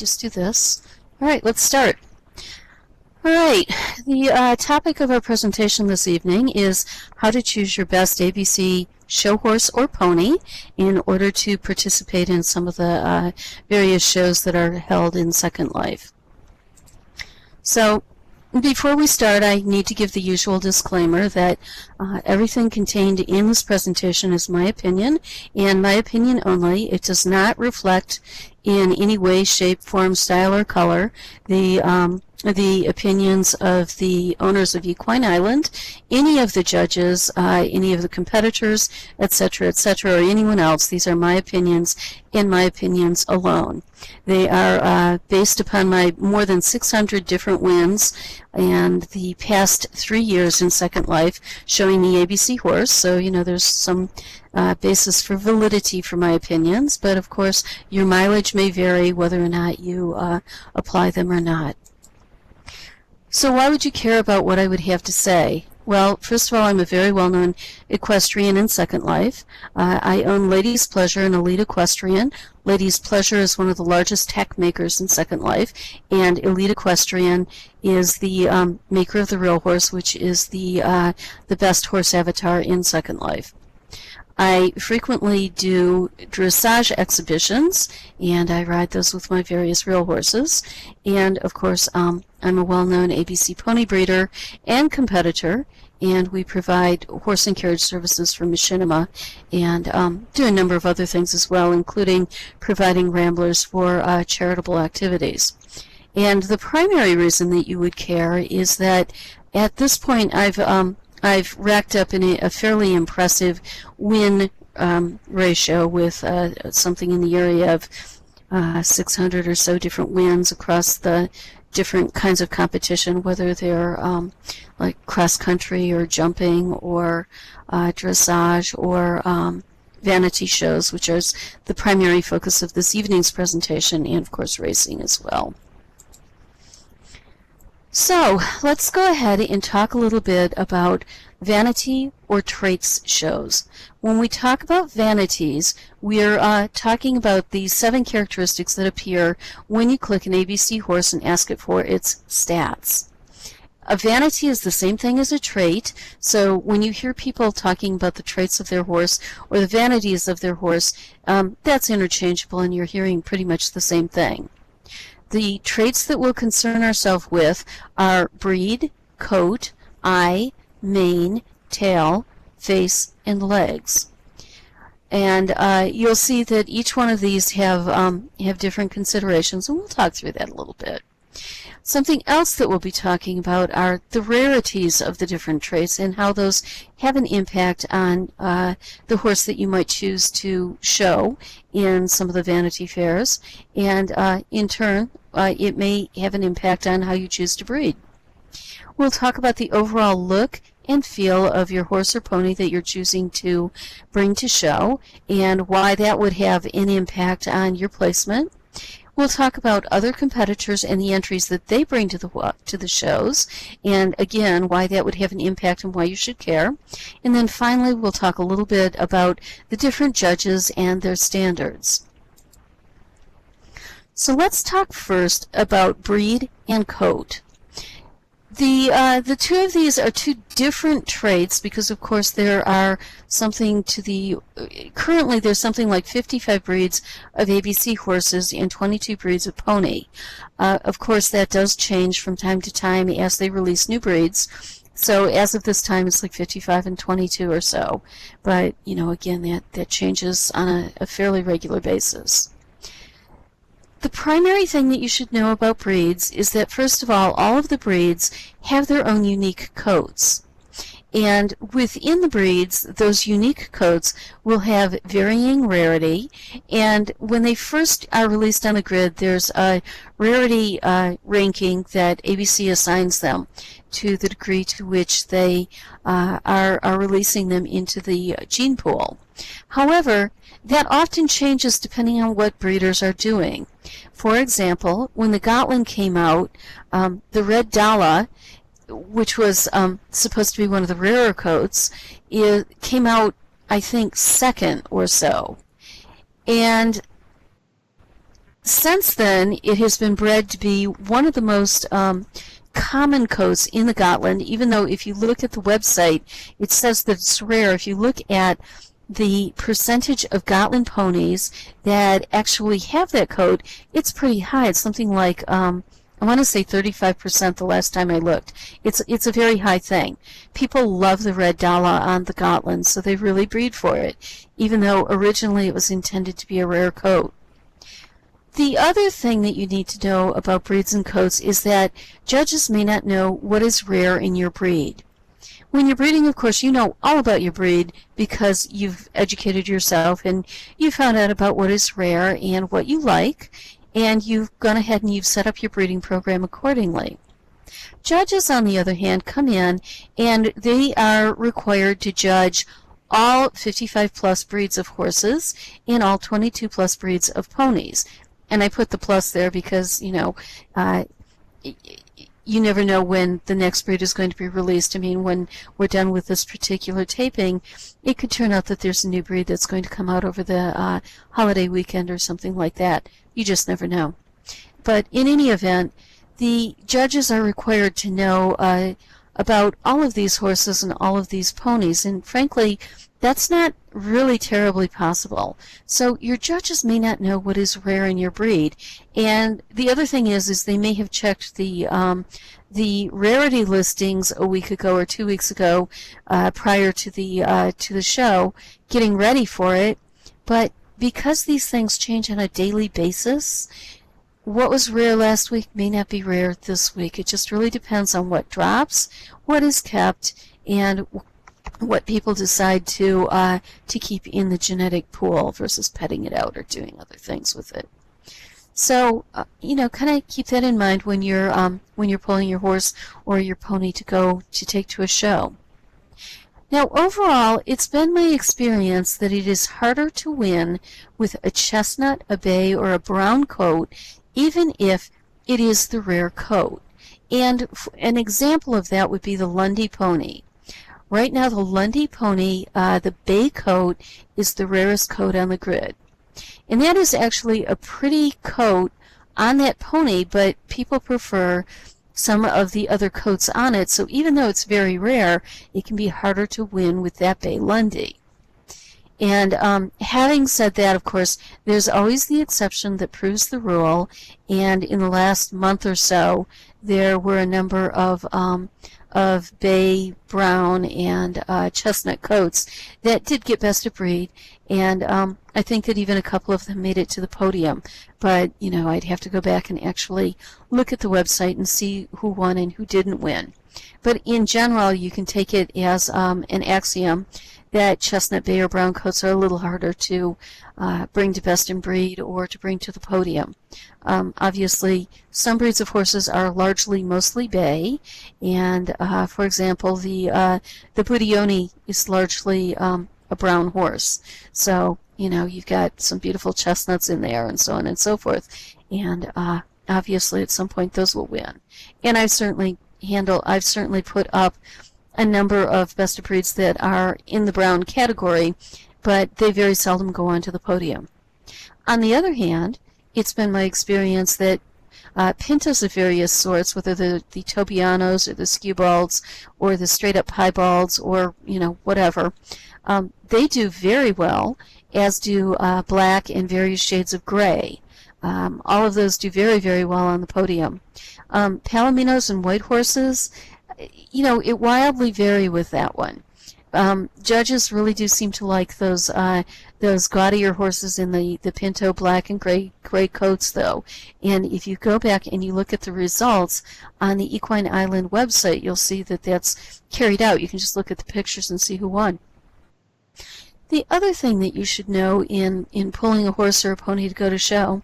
just do this. All right, let's start. All right, the topic of our presentation this evening is how to choose your best ABC show horse or pony in order to participate in some of the various shows that are held in Second Life. So before we start, I need to give the usual disclaimer that everything contained in this presentation is my opinion, and my opinion only. It does not reflect in any way, shape, form, style, or color the opinions of the owners of Equine Island, any of the judges, any of the competitors, etc., or anyone else. These are my opinions and my opinions alone. They are based upon my more than 600 different wins and the past 3 years in Second Life showing the ABC horse. So, you know, there's some basis for validity for my opinions, but of course your mileage may vary whether or not you apply them or not. So why would you care about what I would have to say? Well, first of all, I'm a very well-known equestrian in Second Life. I own Ladies Pleasure, an elite equestrian. Ladies Pleasure is one of the largest tech makers in Second Life, and Elite Equestrian is the maker of the Real Horse, which is the best horse avatar in Second Life. I frequently do dressage exhibitions, and I ride those with my various real horses. And, of course, I'm a well-known ABC pony breeder and competitor, and we provide horse and carriage services for Machinima and do a number of other things as well, including providing ramblers for charitable activities. And the primary reason that you would care is that at this point I've racked up in a fairly impressive win ratio with something in the area of 600 or so different wins across the different kinds of competition, whether they're like cross-country or jumping or dressage or vanity shows, which is the primary focus of this evening's presentation, and of course racing as well. So let's go ahead and talk a little bit about vanity or traits shows. When we talk about vanities, we're talking about the 7 characteristics that appear when you click an ABC horse and ask it for its stats. A vanity is the same thing as a trait, so when you hear people talking about the traits of their horse or the vanities of their horse, that's interchangeable and you're hearing pretty much the same thing. The traits that we'll concern ourselves with are breed, coat, eye, mane, tail, face, and legs. And you'll see that each one of these have different considerations, and we'll talk through that a little bit. Something else that we'll be talking about are the rarities of the different traits and how those have an impact on the horse that you might choose to show in some of the vanity fairs, and in turn it may have an impact on how you choose to breed. We'll talk about the overall look and feel of your horse or pony that you're choosing to bring to show and why that would have an impact on your placement. We'll talk about other competitors and the entries that they bring to the shows, and again, why that would have an impact and why you should care. And then finally, we'll talk a little bit about the different judges and their standards. So let's talk first about breed and coat. The two of these are two different traits because, of course, there are currently there's something like 55 breeds of ABC horses and 22 breeds of pony. Of course, that does change from time to time as they release new breeds. So as of this time, it's like 55 and 22 or so. But, you know, again, that changes on a fairly regular basis. The primary thing that you should know about breeds is that, first of all of the breeds have their own unique coats. And within the breeds, those unique coats will have varying rarity. And when they first are released on the grid, there's a rarity ranking that ABC assigns them to the degree to which they are releasing them into the gene pool. However, that often changes depending on what breeders are doing. For example, when the Gotland came out, the Red Dala, which was supposed to be one of the rarer coats, it came out, I think, second or so. And Since then, it has been bred to be one of the most common coats in the Gotland, even though if you look at the website, it says that it's rare. If you look at the percentage of Gotland ponies that actually have that coat, it's pretty high. It's something like, I want to say 35% the last time I looked. It's a very high thing. People love the red Dala on the Gotland, so they really breed for it, even though originally it was intended to be a rare coat. The other thing that you need to know about breeds and coats is that judges may not know what is rare in your breed. When you're breeding, of course, you know all about your breed because you've educated yourself and you found out about what is rare and what you like, and you've gone ahead and you've set up your breeding program accordingly. Judges, on the other hand, come in and they are required to judge all 55 plus breeds of horses and all 22 plus breeds of ponies. And I put the plus there because, you never know when the next breed is going to be released. I mean, when we're done with this particular taping, it could turn out that there's a new breed that's going to come out over the holiday weekend or something like that. You just never know. But in any event, the judges are required to know about all of these horses and all of these ponies, and frankly, that's not really terribly possible. So your judges may not know what is rare in your breed. And the other thing is they may have checked the rarity listings a week ago or 2 weeks ago prior to the show, getting ready for it. But because these things change on a daily basis, what was rare last week may not be rare this week. It just really depends on what drops, what is kept, and what people decide to keep in the genetic pool versus petting it out or doing other things with it. So kind of keep that in mind when you're pulling your horse or your pony to take to a show. Now, overall, it's been my experience that it is harder to win with a chestnut, a bay, or a brown coat, even if it is the rare coat. And an example of that would be the Lundy pony. Right now, the Lundy pony, the bay coat, is the rarest coat on the grid. And that is actually a pretty coat on that pony, but people prefer some of the other coats on it. So even though it's very rare, it can be harder to win with that bay Lundy. And having said that, of course, there's always the exception that proves the rule. And in the last month or so, there were a number of bay, brown, and chestnut coats that did get best of breed, and I think that even a couple of them made it to the podium. But I'd have to go back and actually look at the website and see who won and who didn't win. But in general, you can take it as an axiom that chestnut, bay, or brown coats are a little harder to bring to best in breed or to bring to the podium. Obviously, some breeds of horses are mostly bay, and for example, the Budione is largely a brown horse. So you've got some beautiful chestnuts in there, and so on and so forth. And obviously, at some point, those will win. And I've certainly put up a number of best of breeds that are in the brown category, but they very seldom go on to the podium. On the other hand, it's been my experience that pintos of various sorts, whether the Tobianos or the Skewbalds or the straight-up Piebalds or whatever, they do very well, as do black and various shades of gray. All of those do very, very well on the podium. Palominos and white horses, it wildly vary with that one. Judges really do seem to like those gaudier horses in the pinto black and gray coats, though. And if you go back and you look at the results on the Equine Island website, you'll see that that's carried out. You can just look at the pictures and see who won. The other thing that you should know in pulling a horse or a pony to go to show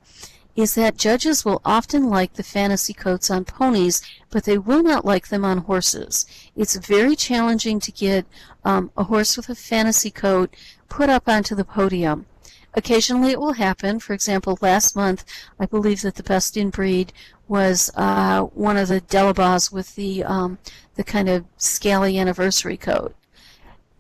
is that judges will often like the fantasy coats on ponies, but they will not like them on horses. It's very challenging to get a horse with a fantasy coat put up onto the podium. Occasionally it will happen. For example, last month, I believe that the best in breed was one of the Delabas with the kind of scaly anniversary coat.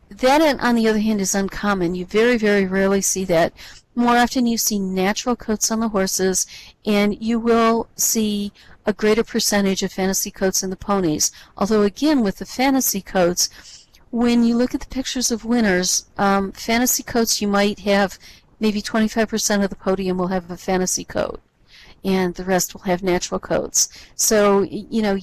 That, on the other hand, is uncommon. You very, very rarely see that. more often you see natural coats on the horses, and you will see a greater percentage of fantasy coats in the ponies. Although again, with the fantasy coats, when you look at the pictures of winners, fantasy coats, you might have maybe 25% of the podium will have a fantasy coat, and the rest will have natural coats. So, you know,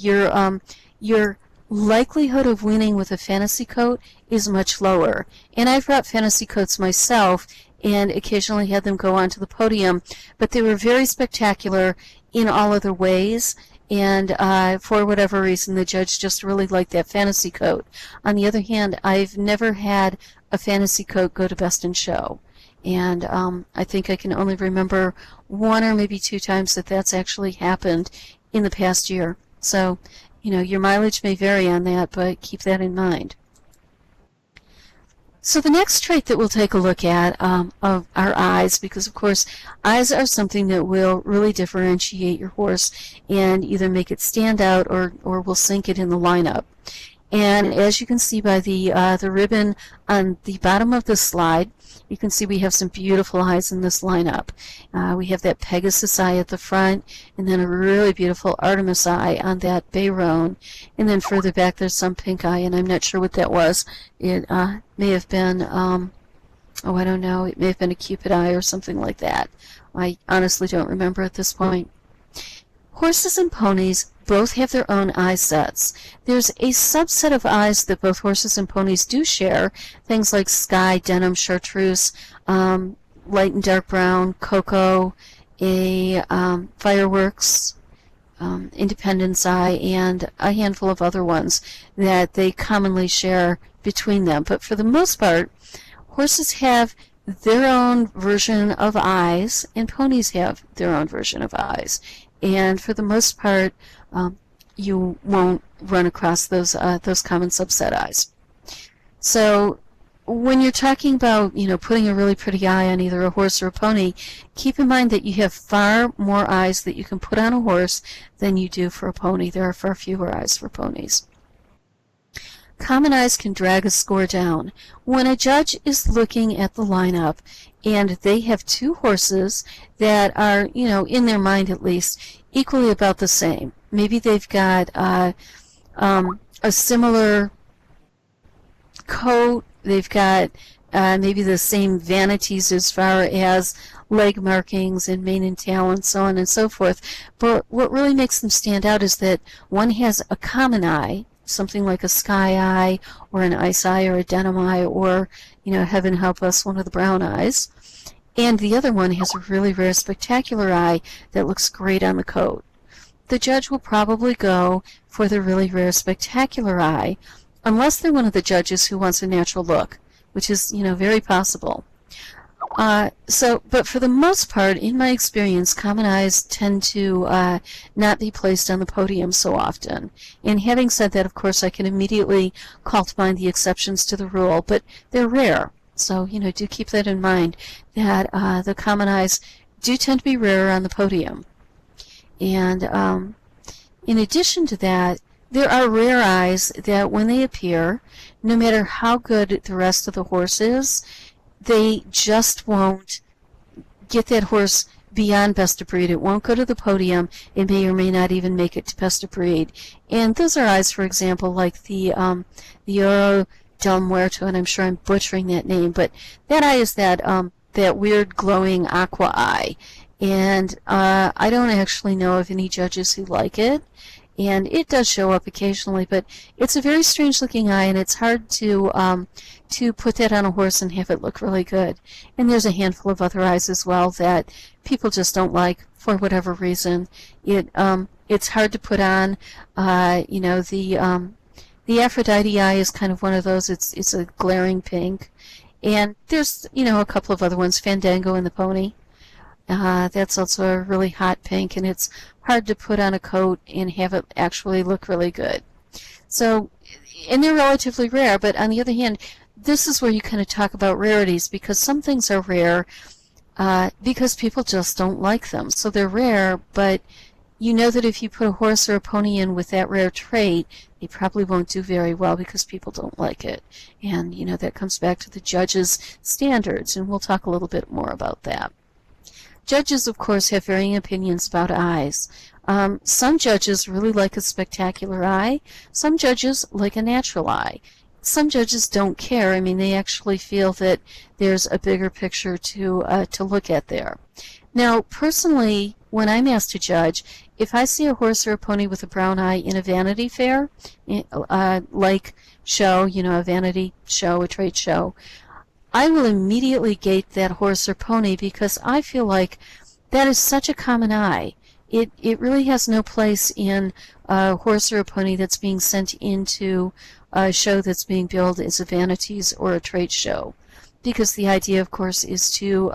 your likelihood of winning with a fantasy coat is much lower. And I've brought fantasy coats myself and occasionally had them go onto the podium, but they were very spectacular in all other ways, and for whatever reason the judge just really liked that fantasy coat. On the other hand, I've never had a fantasy coat go to Best in Show, and I think I can only remember one or maybe two times that that's actually happened in the past year. So, you know, your mileage may vary on that, but keep that in mind. So the next trait that we'll take a look at of our eyes, because of course eyes are something that will really differentiate your horse and either make it stand out or will sink it in the lineup. And as you can see by the ribbon on the bottom of the slide, you can see we have some beautiful eyes in this lineup. We have that Pegasus eye at the front, and then a really beautiful Artemis eye on that Bayroan. And then further back there's some pink eye, and I'm not sure what that was. It may have been, oh, I don't know, it may have been a Cupid eye or something like that. I honestly don't remember at this point. Horses and ponies both have their own eye sets. There's a subset of eyes that both horses and ponies do share, things like sky, denim, chartreuse, light and dark brown, cocoa, fireworks, independence eye, and a handful of other ones that they commonly share between them. But for the most part, horses have their own version of eyes, and ponies have their own version of eyes. And for the most part, you won't run across those common subset eyes. So when you're talking about, you know, putting a really pretty eye on either a horse or a pony, keep in mind that you have far more eyes that you can put on a horse than you do for a pony. There are far fewer eyes for ponies. Common eyes can drag a score down. When a judge is looking at the lineup and they have two horses that are, you know, in their mind at least, equally about the same. Maybe they've got a similar coat, they've got maybe the same vanities as far as leg markings and mane and tail and so on and so forth. But what really makes them stand out is that one has a common eye, something like a sky eye or an ice eye or a denim eye or, you know, heaven help us, one of the brown eyes. And the other one has a really rare spectacular eye that looks great on the coat. The judge will probably go for the really rare spectacular eye, unless they're one of the judges who wants a natural look, which is, you know, very possible. But for the most part, in my experience, common eyes tend to not be placed on the podium so often. And having said that, of course, I can immediately call to mind the exceptions to the rule, but they're rare. So, you know, do keep that in mind, that the common eyes do tend to be rarer on the podium. And in addition to that, there are rare eyes that when they appear, no matter how good the rest of the horse is, they just won't get that horse beyond best of breed. It won't go to the podium. It may or may not even make it to best of breed. And those are eyes, for example, like the Oro del Muerto, and I'm sure I'm butchering that name, but that eye is that weird glowing aqua eye. And I don't actually know of any judges who like it. And it does show up occasionally, but it's a very strange looking eye, and it's hard to put that on a horse and have it look really good. And there's a handful of other eyes as well that people just don't like for whatever reason. It's hard to put on. You know, the Aphrodite eye is kind of one of those. It's a glaring pink. And there's, you know, a couple of other ones. Fandango and the Pony. That's also a really hot pink, and it's hard to put on a coat and have it actually look really good. So, and they're relatively rare, but on the other hand, this is where you kind of talk about rarities, because some things are rare because people just don't like them. So they're rare, but you know that if you put a horse or a pony in with that rare trait, they probably won't do very well because people don't like it. And, that comes back to the judges' standards, and we'll talk a little bit more about that. Judges, of course, have varying opinions about eyes. Some judges really like a spectacular eye. Some judges like a natural eye. Some judges don't care. I mean, they actually feel that there's a bigger picture to look at there. Now, personally, when I'm asked to judge, if I see a horse or a pony with a brown eye in a vanity fair, like show, a vanity show, a trade show, I will immediately gate that horse or pony because I feel like that is such a common eye. It really has no place in a horse or a pony that's being sent into a show that's being billed as a vanities or a trade show. Because the idea, of course, is to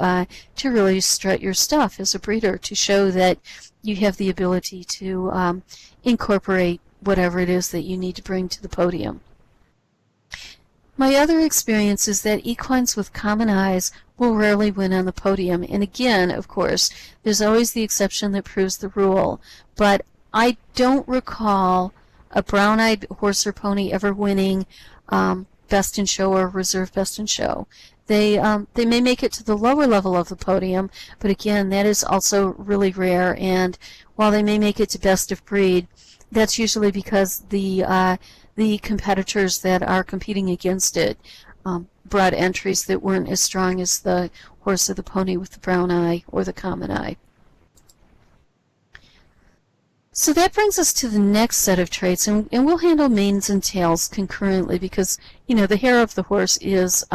really strut your stuff as a breeder, to show that you have the ability to incorporate whatever it is that you need to bring to the podium. My other experience is that equines with common eyes will rarely win on the podium. And again, of course, there's always the exception that proves the rule. But I don't recall a brown-eyed horse or pony ever winning Best in Show or Reserve Best in Show. They may make it to the lower level of the podium, but again, that is also really rare. And while they may make it to Best of Breed, that's usually because the competitors that are competing against it brought entries that weren't as strong as the horse or the pony with the brown eye or the common eye. So that brings us to the next set of traits, and we'll handle manes and tails concurrently because, the hair of the horse is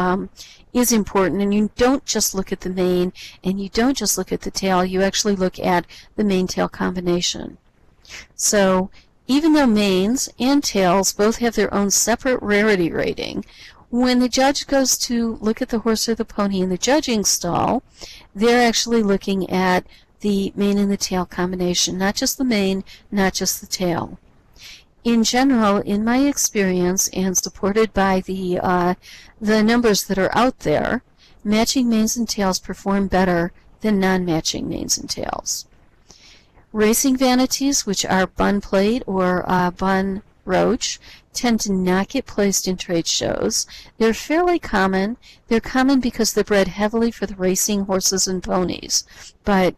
important, and you don't just look at the mane and you don't just look at the tail, you actually look at the mane-tail combination. So even though manes and tails both have their own separate rarity rating, when the judge goes to look at the horse or the pony in the judging stall, they're actually looking at the mane and the tail combination, not just the mane, not just the tail. In general, in my experience, and supported by the numbers that are out there, matching manes and tails perform better than non-matching manes and tails. Racing vanities, which are bun plate or bun roach, tend to not get placed in trade shows. They're fairly common. They're common because they're bred heavily for the racing horses and ponies, but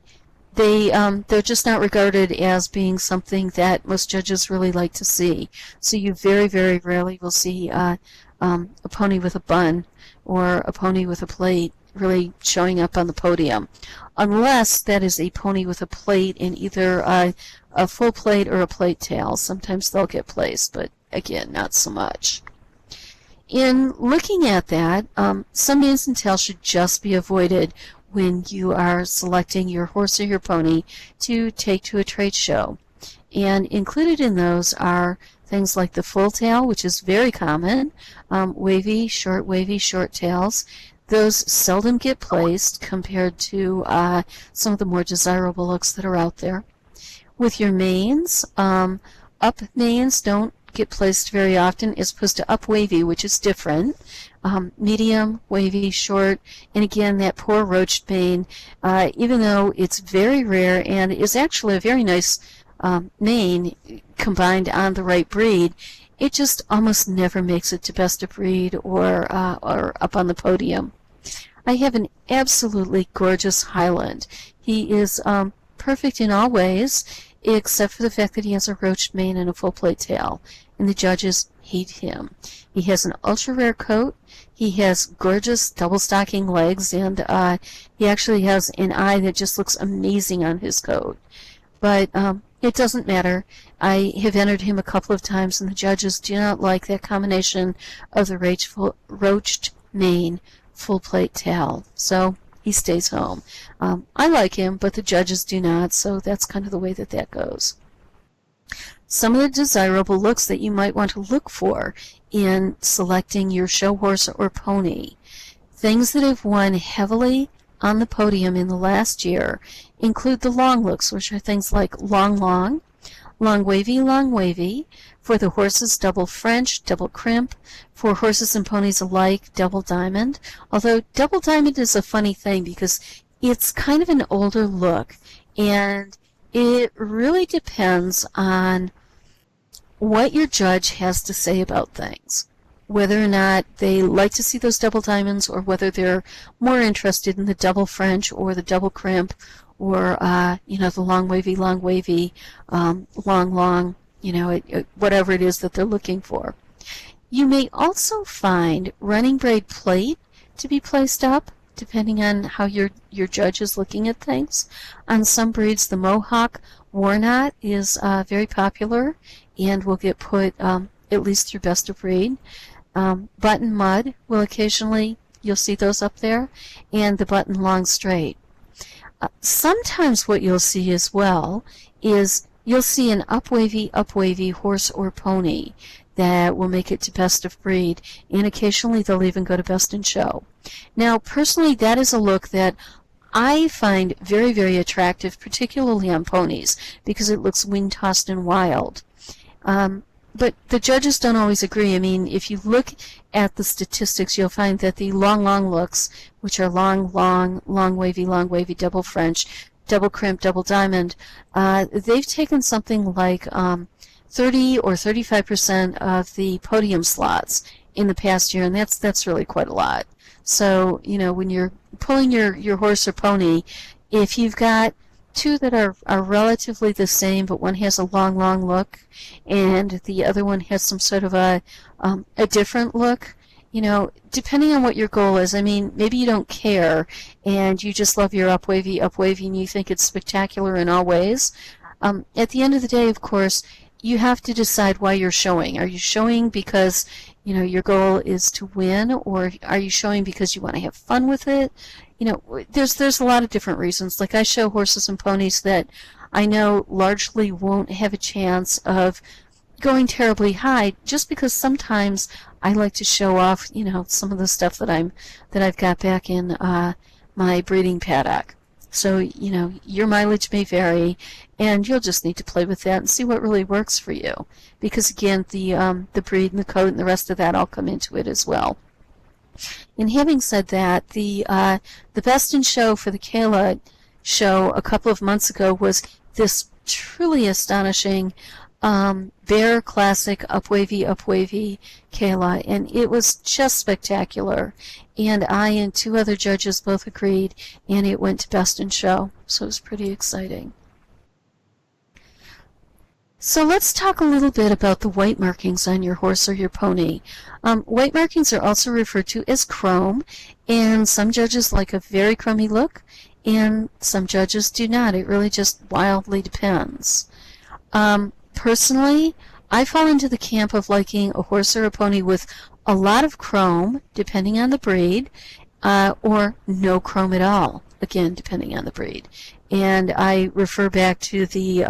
they're just not regarded as being something that most judges really like to see. So you very, very rarely will see a pony with a bun or a pony with a plate really showing up on the podium, unless that is a pony with a plate in either a full plate or a plate tail. Sometimes they'll get placed, but again, not so much. In looking at that, some manes and tails should just be avoided when you are selecting your horse or your pony to take to a trade show. And included in those are things like the full tail, which is very common, wavy short tails. Those seldom get placed compared to some of the more desirable looks that are out there. With your manes, up manes don't get placed very often as opposed to up wavy, which is different. Medium, wavy, short, and again that poor roached mane, even though it's very rare and is actually a very nice mane combined on the right breed, it just almost never makes it to Best of Breed or up on the podium. I have an absolutely gorgeous Highland. He is perfect in all ways, except for the fact that he has a roached mane and a full plate tail, and the judges hate him. He has an ultra-rare coat, he has gorgeous double-stocking legs, and he actually has an eye that just looks amazing on his coat. But it doesn't matter. I have entered him a couple of times, and the judges do not like that combination of the roached mane, full plate tail. So he stays home. I like him, but the judges do not, so that's kind of the way that goes. Some of the desirable looks that you might want to look for in selecting your show horse or pony. Things that have won heavily on the podium in the last year include the long looks, which are things like long wavy, for the horses double French, double crimp, for horses and ponies alike double diamond, although double diamond is a funny thing because it's kind of an older look, and it really depends on what your judge has to say about things. Whether or not they like to see those double diamonds, or whether they're more interested in the double French or the double crimp, or the long wavy, long, whatever it is that they're looking for. You may also find running braid plate to be placed up, depending on how your judge is looking at things. On some breeds, the Mohawk war knot is very popular and will get put at least through best of breed. Button mud will occasionally, you'll see those up there, and the button long straight. Sometimes what you'll see as well is you'll see an up wavy horse or pony that will make it to best of breed, and occasionally they'll even go to best in show. Now, personally, that is a look that I find very, very attractive, particularly on ponies, because it looks wing-tossed and wild. But the judges don't always agree. I mean, if you look at the statistics, you'll find that the long looks, which are long wavy, double French, double crimp, double diamond, they've taken something like 30 or 35% of the podium slots in the past year, and that's really quite a lot. So, when you're pulling your horse or pony, if you've got two that are relatively the same, but one has a long look and the other one has some sort of a different look, depending on what your goal is. I mean, maybe you don't care and you just love your up wavy, and you think it's spectacular in all ways. At the end of the day, of course, you have to decide why you're showing. Are you showing because your goal is to win, or are you showing because you want to have fun with it? There's a lot of different reasons. Like, I show horses and ponies that I know largely won't have a chance of going terribly high, just because sometimes I like to show off, some of the stuff that I've got back in my breeding paddock. So, your mileage may vary, and you'll just need to play with that and see what really works for you. Because, again, the breed and the coat and the rest of that all come into it as well. And having said that, the best in show for the Kayla show a couple of months ago was this truly astonishing Bear Classic up wavy Kayla, and it was just spectacular. And I and two other judges both agreed, and it went to best in show, so it was pretty exciting. So let's talk a little bit about the white markings on your horse or your pony. White markings are also referred to as chrome, and some judges like a very chromy look, and some judges do not. It really just wildly depends. Personally, I fall into the camp of liking a horse or a pony with a lot of chrome, depending on the breed, or no chrome at all, again, depending on the breed. And I refer back to the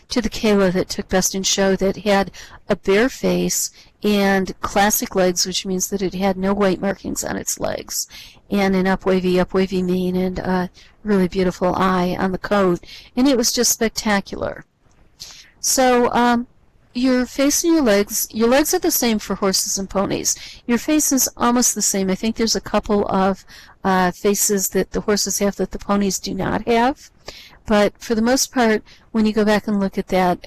Kayla that took best in show, that had a bare face and classic legs, which means that it had no white markings on its legs, and an up wavy mane, and a really beautiful eye on the coat, and it was just spectacular. So your face and your legs are the same for horses and ponies. Your face is almost the same. I think there's a couple of faces that the horses have that the ponies do not have. But for the most part, when you go back and look at that,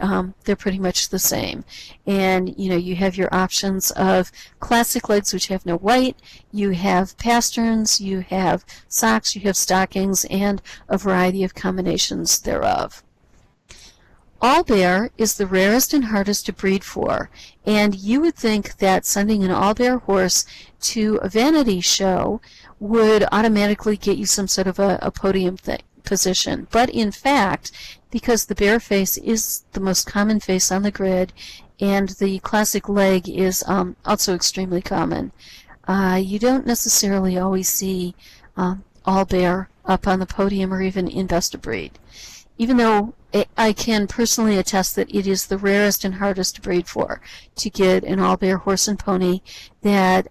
they're pretty much the same. And, you have your options of classic legs, which have no white. You have pasterns, you have socks, you have stockings, and a variety of combinations thereof. All bear is the rarest and hardest to breed for, and you would think that sending an all bear horse to a vanity show would automatically get you some sort of a podium position. But in fact, because the bear face is the most common face on the grid, and the classic leg is also extremely common, you don't necessarily always see all bear up on the podium or even in best of breed. Even though I can personally attest that it is the rarest and hardest to breed for, to get an all-bear horse and pony that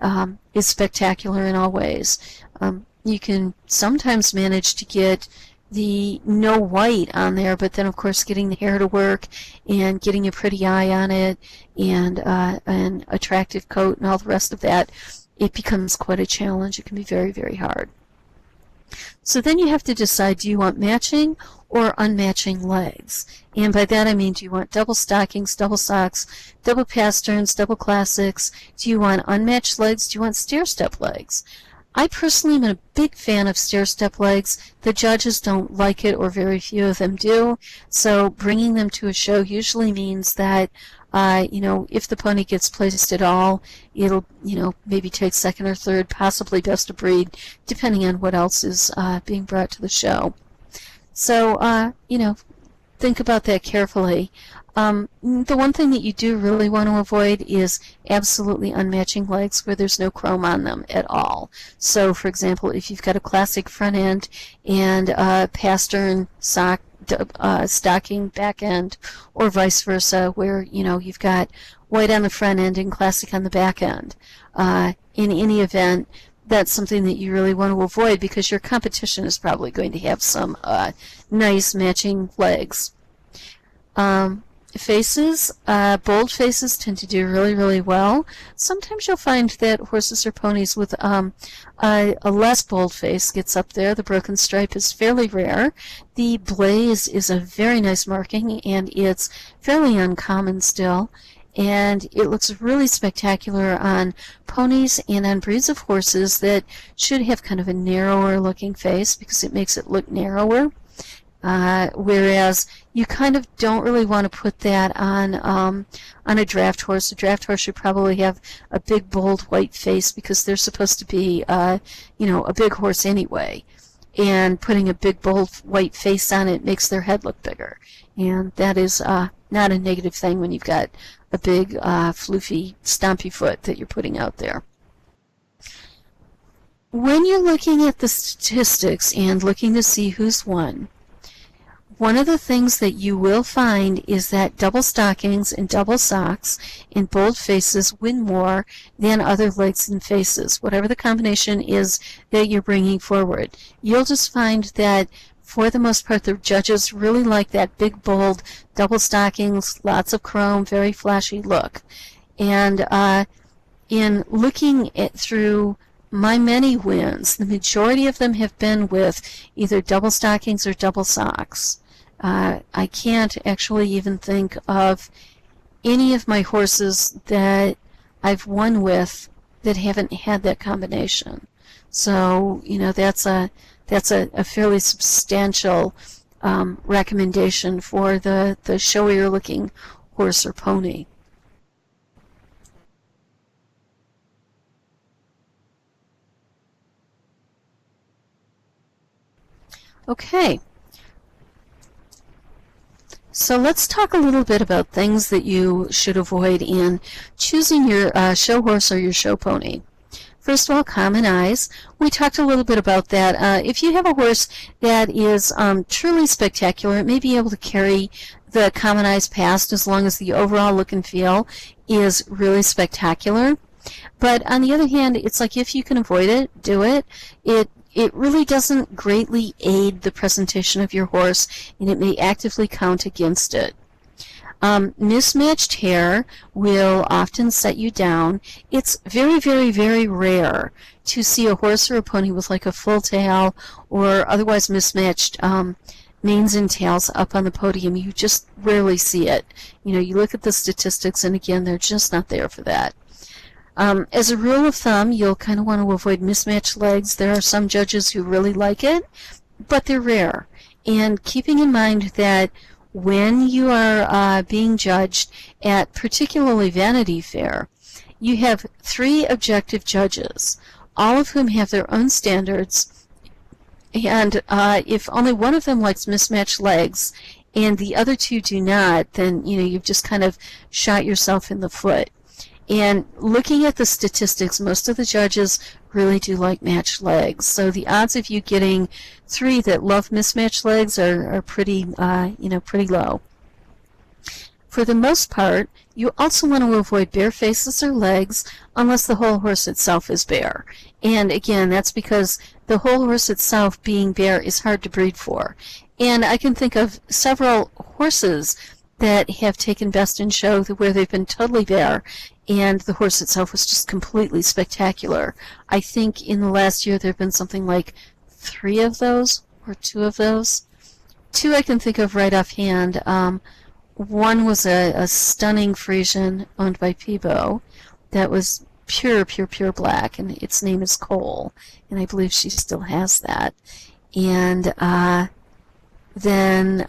is spectacular in all ways. You can sometimes manage to get the no white on there, but then of course getting the hair to work and getting a pretty eye on it and an attractive coat and all the rest of that, it becomes quite a challenge. It can be very, very hard. So then you have to decide, do you want matching or unmatching legs? And by that I mean, do you want double stockings, double socks, double pasterns, double classics? Do you want unmatched legs? Do you want stair-step legs? I personally am a big fan of stair-step legs. The judges don't like it, or very few of them do. So bringing them to a show usually means that, if the pony gets placed at all, it'll, maybe take second or third, possibly best of breed, depending on what else is being brought to the show. So, think about that carefully. The one thing that you do really want to avoid is absolutely unmatching legs where there's no chrome on them at all. So, for example, if you've got a classic front end and a pastern stocking back end, or vice versa, where you've got white on the front end and classic on the back end, in any event, that's something that you really want to avoid, because your competition is probably going to have some nice matching legs. Faces, bold faces tend to do really, really well. Sometimes you'll find that horses or ponies with a less bold face gets up there. The broken stripe is fairly rare. The blaze is a very nice marking, and it's fairly uncommon still. And it looks really spectacular on ponies and on breeds of horses that should have kind of a narrower looking face, because it makes it look narrower. Whereas you kind of don't really want to put that on a draft horse. A draft horse should probably have a big, bold, white face, because they're supposed to be, a big horse anyway. And putting a big, bold, white face on it makes their head look bigger. And that is not a negative thing when you've got a big, floofy, stompy foot that you're putting out there. When you're looking at the statistics and looking to see who's won, one of the things that you will find is that double stockings and double socks and bold faces win more than other legs and faces, whatever the combination is that you're bringing forward. You'll just find that for the most part, the judges really like that big, bold, double stockings, lots of chrome, very flashy look. And in looking through my many wins, the majority of them have been with either double stockings or double socks. I can't actually even think of any of my horses that I've won with that haven't had that combination. So, that's a fairly substantial recommendation for the showier looking horse or pony. Okay. So let's talk a little bit about things that you should avoid in choosing your show horse or your show pony. First of all, common eyes. We talked a little bit about that. If you have a horse that is truly spectacular, it may be able to carry the common eyes past as long as the overall look and feel is really spectacular. But on the other hand, it's like, if you can avoid it, do it. It really doesn't greatly aid the presentation of your horse, and it may actively count against it. Mismatched hair will often set you down. It's very, very, very rare to see a horse or a pony with like a full tail or otherwise mismatched manes and tails up on the podium. You just rarely see it. You look at the statistics, and again, they're just not there for that. As a rule of thumb, you'll kind of want to avoid mismatched legs. There are some judges who really like it, but they're rare. And keeping in mind that when you are being judged at particularly Vanity Fair, you have 3 objective judges, all of whom have their own standards, and if only one of them likes mismatched legs and the other 2 do not, then you've just kind of shot yourself in the foot. And looking at the statistics, most of the judges really do like matched legs. So the odds of you getting 3 that love mismatched legs are pretty, pretty low. For the most part, you also want to avoid bare faces or legs unless the whole horse itself is bare. And again, that's because the whole horse itself being bare is hard to breed for. And I can think of several horses that have taken Best in Show where they've been totally bare, and the horse itself was just completely spectacular. I think in the last year there have been something like 3 of those or 2 of those. 2 I can think of right offhand. One was a stunning Friesian owned by Peebo that was pure black, and its name is Cole, and I believe she still has that. And then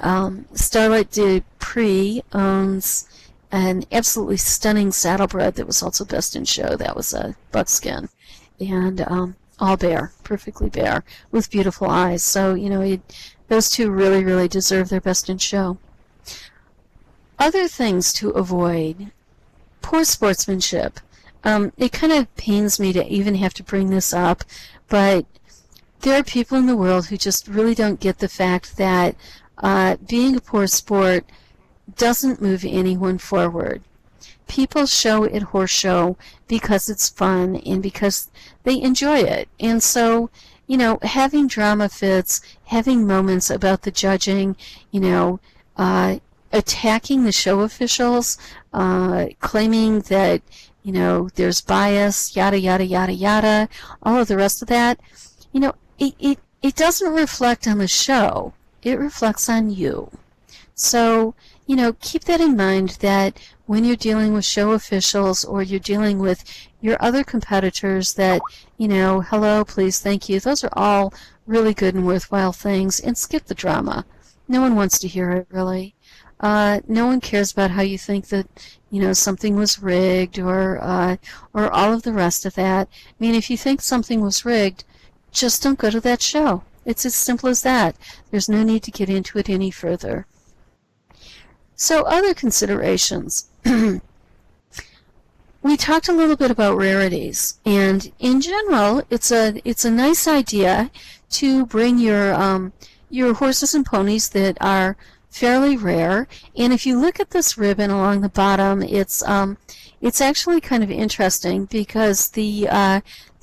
Starlight Dupree owns an absolutely stunning saddlebred that was also best in show. That was a buckskin, and all bare, perfectly bare, with beautiful eyes. So, those 2 really deserve their best in show. Other things to avoid: poor sportsmanship. It kind of pains me to even have to bring this up, but there are people in the world who just really don't get the fact that being a poor sport doesn't move anyone forward. People show at horse show because it's fun and because they enjoy it. And so, having drama fits, having moments about the judging, attacking the show officials, claiming that, there's bias, yada, yada, yada, yada, all of the rest of that, it doesn't reflect on the show. It reflects on you. So, keep that in mind, that when you're dealing with show officials or you're dealing with your other competitors, that, hello, please, thank you, those are all really good and worthwhile things, and skip the drama. No one wants to hear it, really. No one cares about how you think that, something was rigged or all of the rest of that. I mean, if you think something was rigged, just don't go to that show. It's as simple as that. There's no need to get into it any further. So, other considerations. We talked a little bit about rarities, and in general, it's a nice idea to bring your horses and ponies that are fairly rare. And if you look at this ribbon along the bottom, it's actually kind of interesting, because the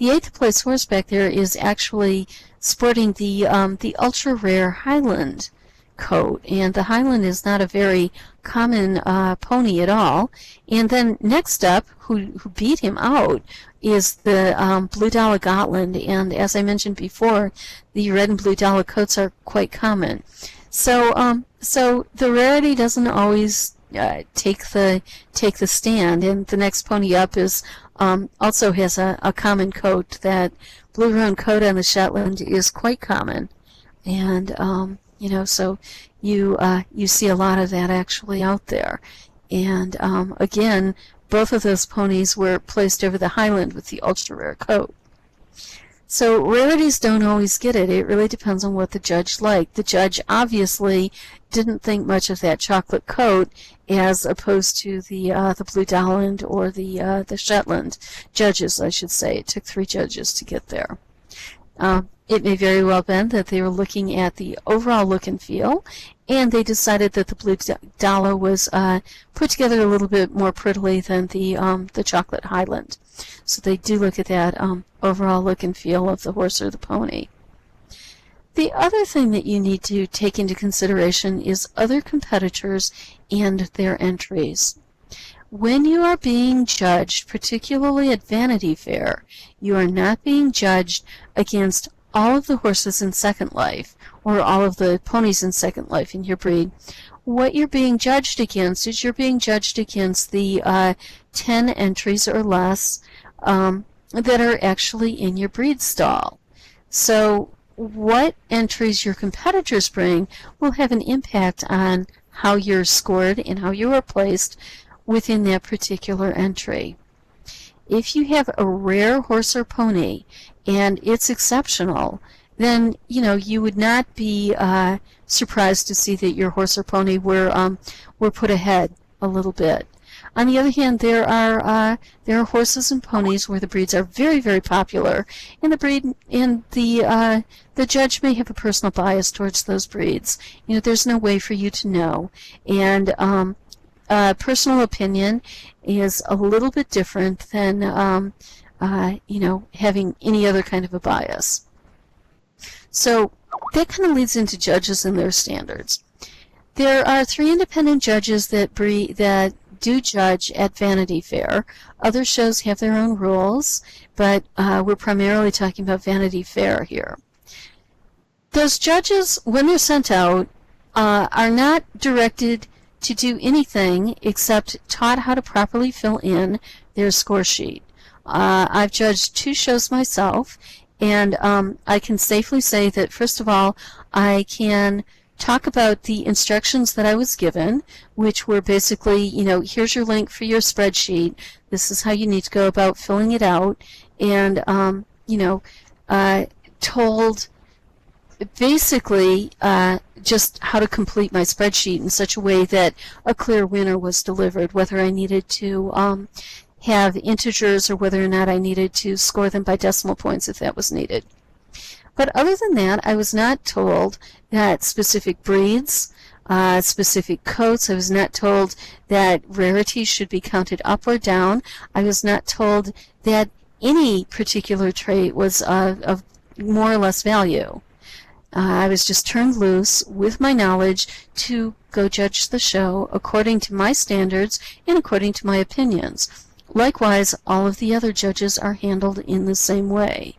8th place horse back there is actually sporting the ultra rare Highland coat, and the Highland is not a very common pony at all. And then next up, who beat him out, is the Blue Dollar Gotland, and as I mentioned before, the red and blue Dollar coats are quite common. So the rarity doesn't always take the stand, and the next pony up is also has a common coat. That blue roan coat on the Shetland is quite common, and so you see a lot of that actually out there. And again, both of those ponies were placed over the Highland with the ultra rare coat. So rarities don't always get it. It really depends on what the judge liked. The judge obviously didn't think much of that chocolate coat, as opposed to the Blue Dowland or the Shetland judges, I should say. It took 3 judges to get there. It may very well have been that they were looking at the overall look and feel, and they decided that the Blue Dollar was put together a little bit more prettily than the chocolate Highland. So they do look at that overall look and feel of the horse or the pony. The other thing that you need to take into consideration is other competitors and their entries. When you are being judged, particularly at Vanity Fair, you are not being judged against all of the horses in Second Life or all of the ponies in Second Life in your breed. What you're being judged against is you're being judged against the 10 entries or less that are actually in your breed stall. So what entries your competitors bring will have an impact on how you're scored and how you are placed within that particular entry. If you have a rare horse or pony and it's exceptional, then you would not be surprised to see that your horse or pony were put ahead a little bit. On the other hand, there are horses and ponies where the breeds are very, very popular, and the judge may have a personal bias towards those breeds. There's no way for you to know, and personal opinion is a little bit different than having any other kind of a bias. So that kind of leads into judges and their standards. There are 3 independent judges that do judge at Vanity Fair. Other shows have their own rules, but we're primarily talking about Vanity Fair here. Those judges, when they're sent out, are not directed to do anything except taught how to properly fill in their score sheet. I've judged 2 shows myself, and I can safely say that, first of all, I can talk about the instructions that I was given, which were basically, here's your link for your spreadsheet. This is how you need to go about filling it out, and, told basically just how to complete my spreadsheet in such a way that a clear winner was delivered, whether I needed to have integers or whether or not I needed to score them by decimal points if that was needed. But other than that, I was not told that specific breeds, specific coats, I was not told that rarities should be counted up or down. I was not told that any particular trait was of more or less value. I was just turned loose with my knowledge to go judge the show according to my standards and according to my opinions. Likewise, all of the other judges are handled in the same way.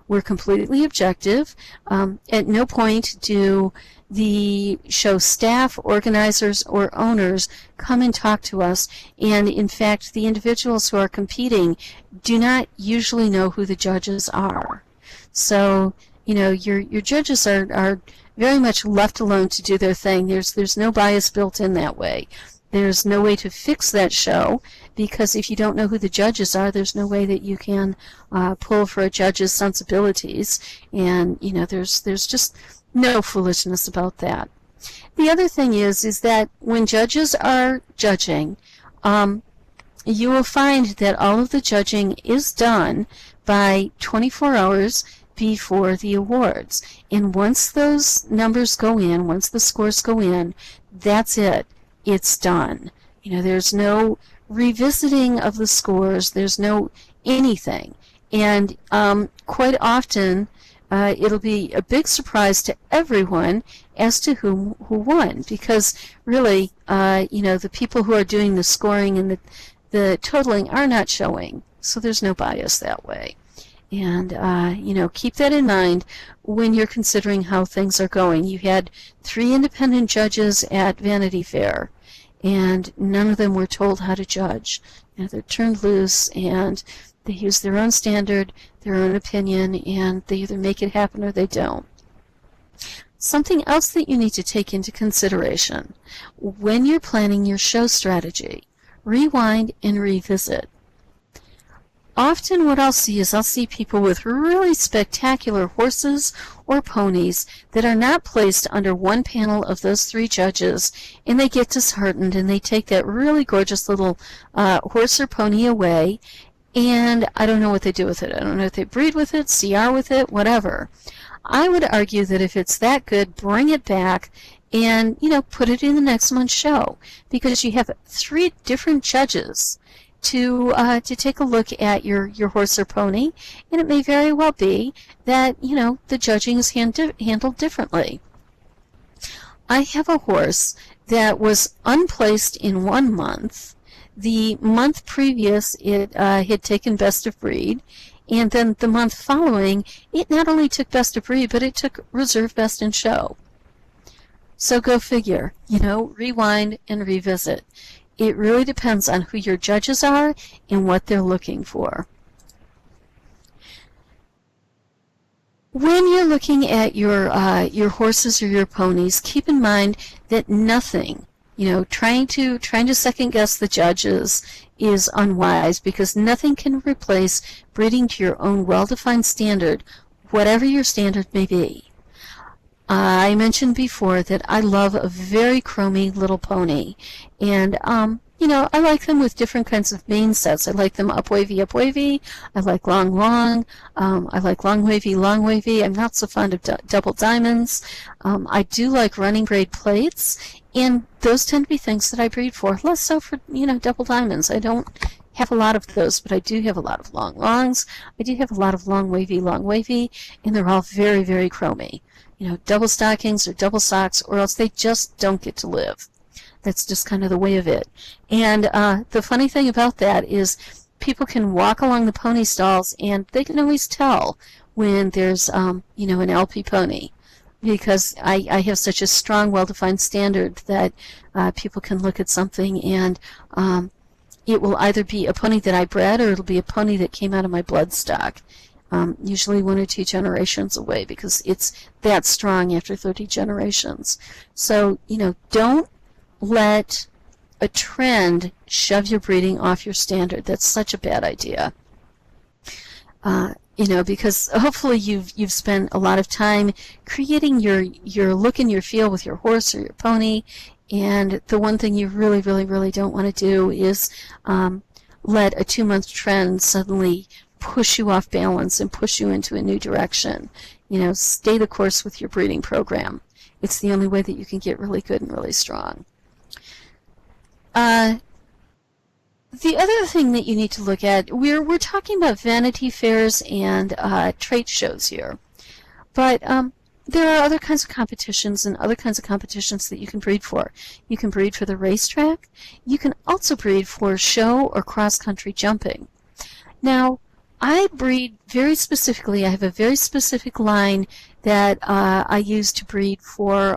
We're completely objective. At no point do the show staff, organizers, or owners come and talk to us, and in fact, the individuals who are competing do not usually know who the judges are. So, your judges are very much left alone to do their thing. There's no bias built in that way. There's no way to fix that show, because if you don't know who the judges are, there's no way that you can pull for a judge's sensibilities, and there's just no foolishness about that. The other thing is that when judges are judging, you will find that all of the judging is done by 24 hours before the awards. And once those numbers go in, once the scores go in, that's it. It's done. There's no revisiting of the scores. There's no anything. And quite often, it'll be a big surprise to everyone as to who won, because really, the people who are doing the scoring and the totaling are not showing. So there's no bias that way. And, keep that in mind when you're considering how things are going. You had 3 independent judges at Vanity Fair, and none of them were told how to judge. They're turned loose, and they use their own standard, their own opinion, and they either make it happen or they don't. Something else that you need to take into consideration when you're planning your show strategy: rewind and revisit. Often what I'll see people with really spectacular horses or ponies that are not placed under one panel of those 3 judges, and they get disheartened and they take that really gorgeous little horse or pony away, and I don't know what they do with it. I don't know if they breed with it, CR with it, whatever. I would argue that if it's that good, bring it back and, put it in the next month's show, because you have 3 different judges to take a look at your horse or pony, and it may very well be that the judging is handled differently. I have a horse that was unplaced in 1 month. The month previous, it had taken Best of Breed, and then the month following, it not only took Best of Breed, but it took Reserve Best in Show. So go figure. Rewind and revisit. It really depends on who your judges are and what they're looking for. When you're looking at your horses or your ponies, keep in mind that nothing, trying to second guess the judges is unwise, because nothing can replace breeding to your own well-defined standard, whatever your standard may be. I mentioned before that I love a very chromy little pony, and I like them with different kinds of mane sets. I like them up wavy. I like long. I like long wavy. I'm not so fond of double diamonds. I do like running braid plates, and those tend to be things that I breed for. Less so for double diamonds. I don't have a lot of those, but I do have a lot of longs. I do have a lot of long wavy, and they're all very, very chromy. Double stockings or double socks, or else they just don't get to live. That's just kind of the way of it. And the funny thing about that is people can walk along the pony stalls and they can always tell when there's, an LP pony. because I have such a strong, well-defined standard that people can look at something and it will either be a pony that I bred or it'll be a pony that came out of my bloodstock. Usually 1 or 2 generations away, because it's that strong after 30 generations. So, don't let a trend shove your breeding off your standard. That's such a bad idea. Because hopefully you've spent a lot of time creating your look and your feel with your horse or your pony, and the one thing you really, really, really don't want to do is let a 2-month trend suddenly push you off balance and push you into a new direction. Stay the course with your breeding program. It's the only way that you can get really good and really strong. The other thing that you need to look at, we're talking about Vanity Fairs and trade shows here, but there are other kinds of competitions and other kinds of competitions that you can breed for. You can breed for the racetrack. You can also breed for show or cross-country jumping. Now, I breed very specifically. I have a very specific line that I use to breed for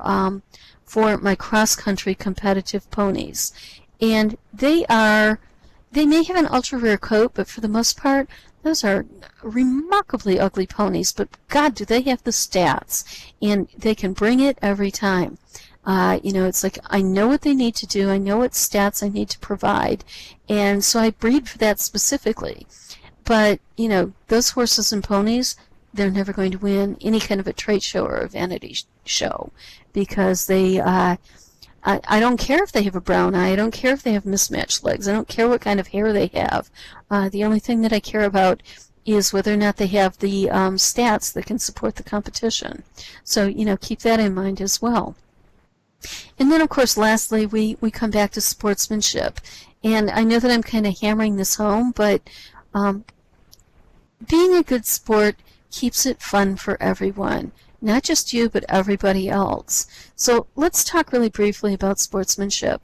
my cross-country competitive ponies, and they may have an ultra-rare coat, but for the most part, those are remarkably ugly ponies, but God, do they have the stats, and they can bring it every time. It's like I know what they need to do, I know what stats I need to provide, and so I breed for that specifically. But, those horses and ponies, they're never going to win any kind of a trade show or a vanity show, because they, I don't care if they have a brown eye, I don't care if they have mismatched legs, I don't care what kind of hair they have. The only thing that I care about is whether or not they have the stats that can support the competition. So, keep that in mind as well. And then, of course, lastly, we come back to sportsmanship. And I know that I'm kind of hammering this home, but being a good sport keeps it fun for everyone. Not just you, but everybody else. So let's talk really briefly about sportsmanship.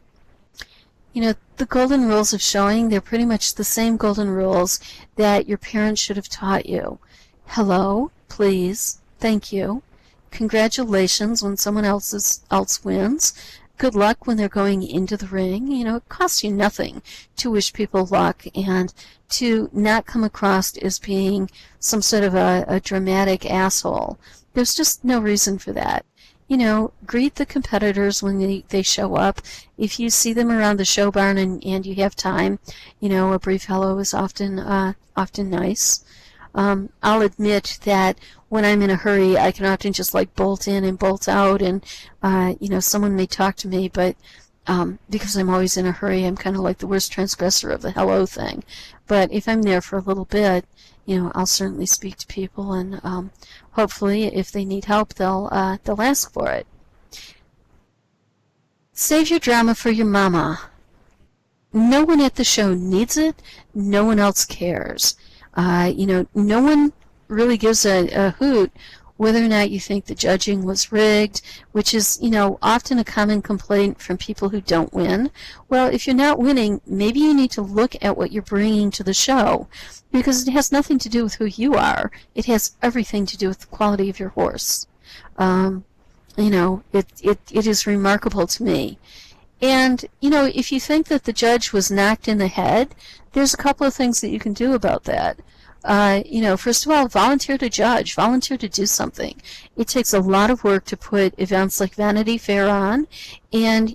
The golden rules of showing, they're pretty much the same golden rules that your parents should have taught you. Hello, please, thank you, congratulations when someone else wins, good luck when they're going into the ring. It costs you nothing to wish people luck and to not come across as being some sort of a dramatic asshole. There's just no reason for that. Greet the competitors when they show up. If you see them around the show barn and you have time, a brief hello is often nice. I'll admit that when I'm in a hurry, I can often just bolt in and bolt out, and someone may talk to me, but because I'm always in a hurry, I'm kind of like the worst transgressor of the hello thing. But if I'm there for a little bit, I'll certainly speak to people, and hopefully, if they need help, they'll ask for it. Save your drama for your mama. No one at the show needs it. No one else cares. No one really gives a hoot whether or not you think the judging was rigged, which is, often a common complaint from people who don't win. Well, if you're not winning, maybe you need to look at what you're bringing to the show, because it has nothing to do with who you are. It has everything to do with the quality of your horse. It is remarkable to me. And, if you think that the judge was knocked in the head, there's a couple of things that you can do about that. First of all, volunteer to judge, volunteer to do something. It takes a lot of work to put events like Vanity Fair on, and,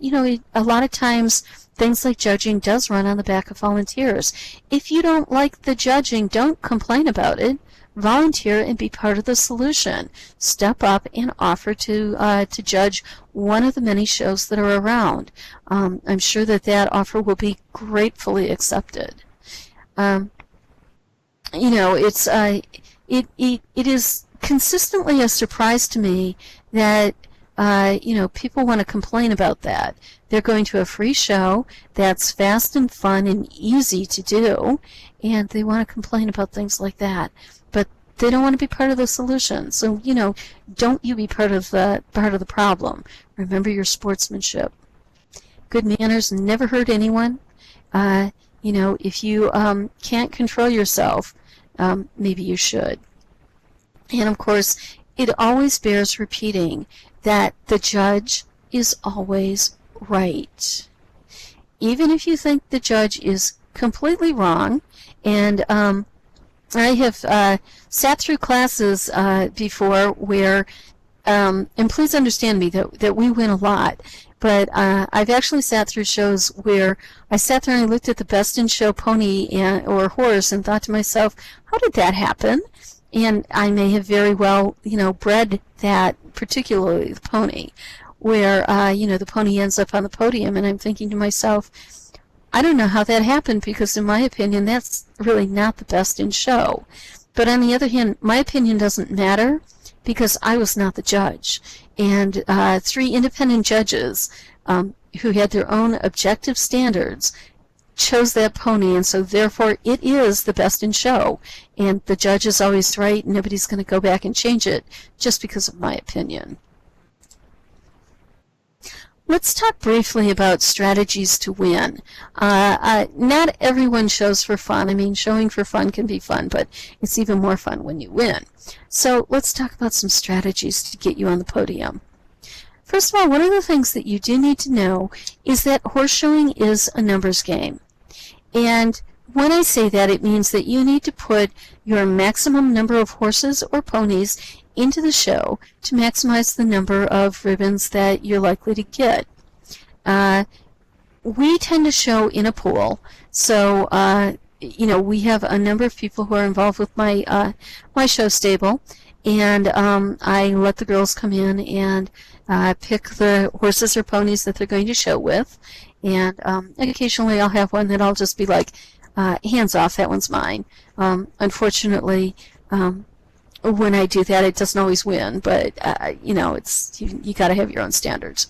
a lot of times things like judging does run on the back of volunteers. If you don't like the judging, don't complain about it. Volunteer and be part of the solution. Step up and offer to judge one of the many shows that are around. I'm sure that offer will be gratefully accepted. It is consistently a surprise to me that people want to complain about that. They're going to a free show that's fast and fun and easy to do, and they want to complain about things like that. But they don't want to be part of the solution. So, don't you be part of the problem. Remember your sportsmanship. Good manners never hurt anyone. If you can't control yourself, maybe you should. And of course, it always bears repeating that the judge is always right. Even if you think the judge is completely wrong, and I have sat through classes before where, and please understand me that we win a lot, but I've actually sat through shows where I sat there and I looked at the best in show pony or horse and thought to myself, how did that happen? And I may have very well, bred that, particularly the pony, where, the pony ends up on the podium, and I'm thinking to myself, I don't know how that happened, because in my opinion, that's really not the best in show. But on the other hand, my opinion doesn't matter, because I was not the judge. And 3 independent judges who had their own objective standards chose that pony, and so therefore it is the best in show. And the judge is always right, and nobody's going to go back and change it just because of my opinion. Let's talk briefly about strategies to win. Not everyone shows for fun. I mean, showing for fun can be fun, but it's even more fun when you win. So let's talk about some strategies to get you on the podium. First of all, one of the things that you do need to know is that horse showing is a numbers game. And when I say that, it means that you need to put your maximum number of horses or ponies into the show to maximize the number of ribbons that you're likely to get. We tend to show in a pool, so we have a number of people who are involved with my my show stable, and I let the girls come in and pick the horses or ponies that they're going to show with, and occasionally I'll have one that I'll just be like, hands off, that one's mine. Unfortunately, when I do that, it doesn't always win, but it's you got to have your own standards.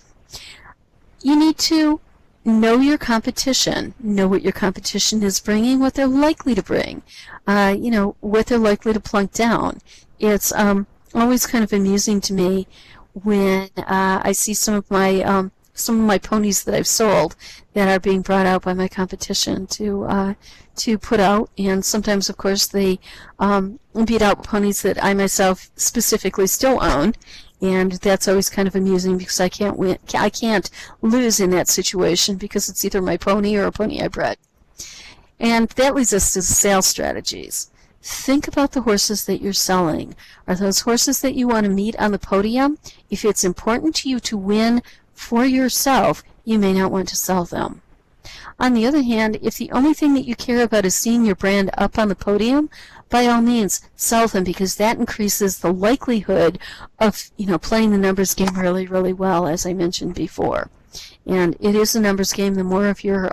You need to know your competition, know what your competition is bringing, what they're likely to bring, what they're likely to plunk down. It's always kind of amusing to me when I see some of my ponies that I've sold that are being brought out by my competition to put out, and sometimes, of course, they beat out ponies that I myself specifically still own, and that's always kind of amusing because I can't win. I can't lose in that situation because it's either my pony or a pony I bred. And that leads us to sales strategies. Think about the horses that you're selling. Are those horses that you want to meet on the podium? If it's important to you to win for yourself, you may not want to sell them. On the other hand, if the only thing that you care about is seeing your brand up on the podium, by all means, sell them, because that increases the likelihood of playing the numbers game really, really well, as I mentioned before. And it is a numbers game. The more of your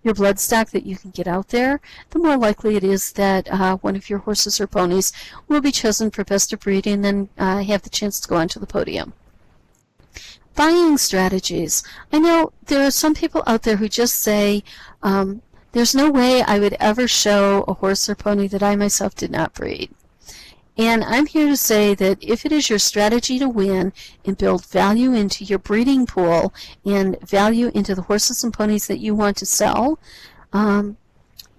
bloodstock that you can get out there, the more likely it is that one of your horses or ponies will be chosen for best of breed and then have the chance to go onto the podium. Buying strategies. I know there are some people out there who just say, there's no way I would ever show a horse or pony that I myself did not breed. And I'm here to say that if it is your strategy to win and build value into your breeding pool and value into the horses and ponies that you want to sell,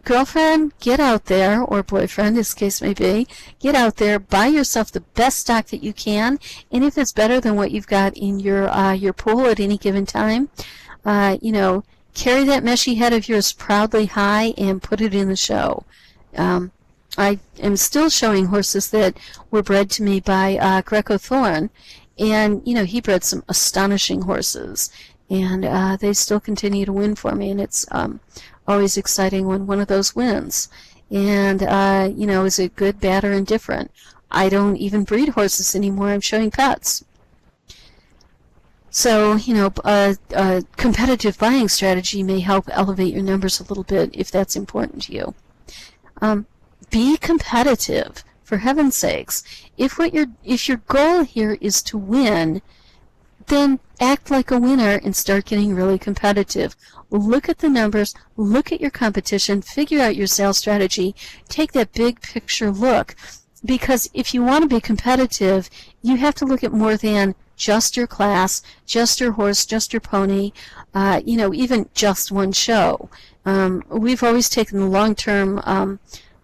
girlfriend, get out there, or boyfriend, as the case may be, get out there, buy yourself the best stock that you can, and if it's better than what you've got in your pool at any given time, carry that meshy head of yours proudly high and put it in the show. I am still showing horses that were bred to me by Greco Thorne, and he bred some astonishing horses, and they still continue to win for me, and it's always exciting when one of those wins. And is it good, bad, or indifferent? I don't even breed horses anymore. I'm showing pets. So, a competitive buying strategy may help elevate your numbers a little bit if that's important to you. Be competitive, for heaven's sakes. If your goal here is to win, then act like a winner and start getting really competitive. Look at the numbers, look at your competition, figure out your sales strategy, take that big picture look. Because if you want to be competitive, you have to look at more than just your class, just your horse, just your pony, even just one show. We've always taken the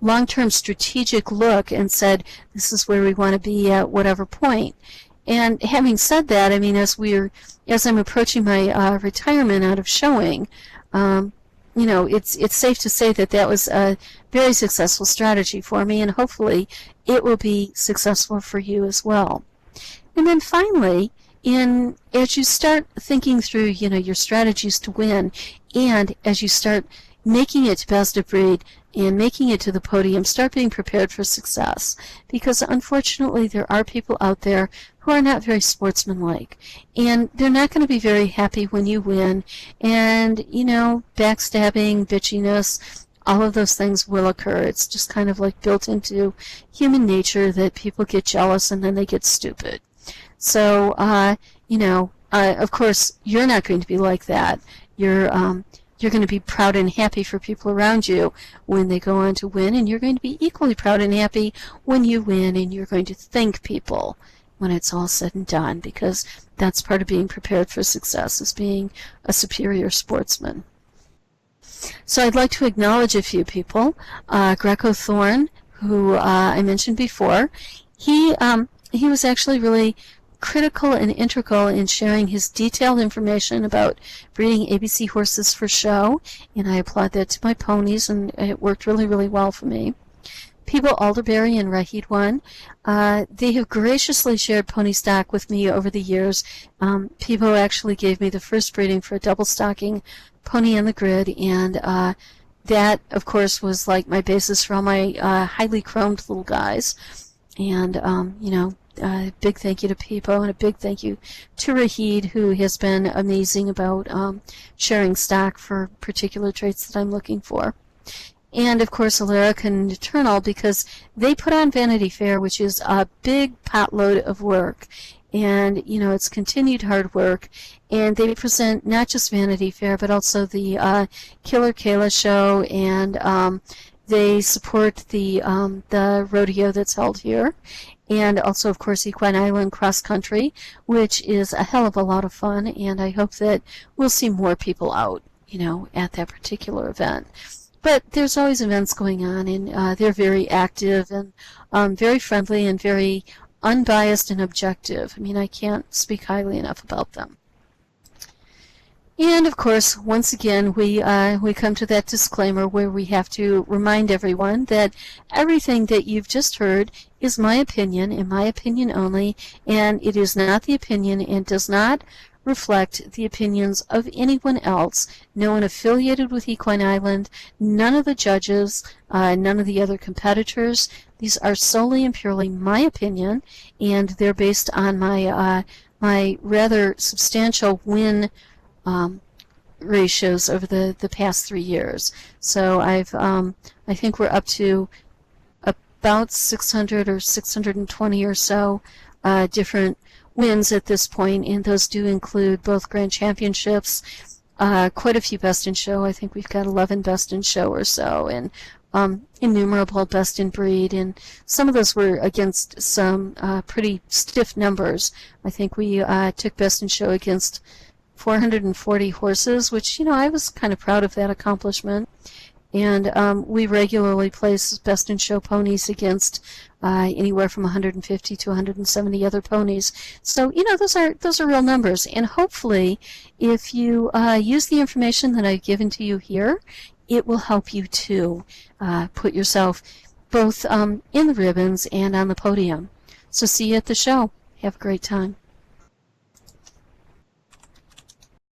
long-term strategic look and said, this is where we want to be at whatever point. And having said that, I mean, as I'm approaching my retirement out of showing, you know, it's safe to say that that was a very successful strategy for me, and hopefully it will be successful for you as well. And then finally, as you start thinking through, you know, your strategies to win, and as you start making it to best of breed and making it to the podium, start being prepared for success. Because unfortunately, there are people out there who are not very sportsmanlike, and they're not going to be very happy when you win. And, you know, backstabbing, bitchiness, all of those things will occur. It's just kind of like built into human nature that people get jealous and then they get stupid. So, you know, of course, you're not going to be like that. You're going to be proud and happy for people around you when they go on to win, and you're going to be equally proud and happy when you win, and you're going to thank people when it's all said and done, because that's part of being prepared for success, is being a superior sportsman. So I'd like to acknowledge a few people. Greco Thorne, who I mentioned before, he was actually really critical and integral in sharing his detailed information about breeding ABC horses for show, and I applaud that to my ponies, and it worked really, really well for me. Peebo Alderberry and Rahid One, they have graciously shared pony stock with me over the years. Peebo actually gave me the first breeding for a double stocking pony on the grid, and that, of course, was like my basis for all my highly chromed little guys. And, you know, big thank you to Peebo, and a big thank you to Rahid, who has been amazing about sharing stock for particular traits that I'm looking for. And, of course, Alaric and Eternal, because they put on Vanity Fair, which is a big potload of work. And, you know, it's continued hard work. And they present not just Vanity Fair, but also the Killer Kayla show, and they support the rodeo that's held here. And also, of course, Equine Island Cross Country, which is a hell of a lot of fun. And I hope that we'll see more people out, you know, at that particular event. But there's always events going on, and they're very active and very friendly and very unbiased and objective. I mean, I can't speak highly enough about them. And, of course, once again, we come to that disclaimer where we have to remind everyone that everything that you've just heard is my opinion, and my opinion only, and it is not the opinion and does not reflect the opinions of anyone else, no one affiliated with Equine Island, none of the judges, none of the other competitors. These are solely and purely my opinion, and they're based on my my rather substantial win ratios over the past 3 years. So I think we're up to about 600 or 620 or so different wins at this point, and those do include both Grand Championships, quite a few Best in Show. I think we've got 11 Best in Show or so, and innumerable Best in Breed, and some of those were against some pretty stiff numbers. I think we took Best in Show against 440 horses, which, you know, I was kind of proud of that accomplishment. And we regularly place Best in Show ponies against anywhere from 150 to 170 other ponies. So, you know, those are real numbers. And hopefully, if you use the information that I've given to you here, it will help you to put yourself both in the ribbons and on the podium. So see you at the show. Have a great time.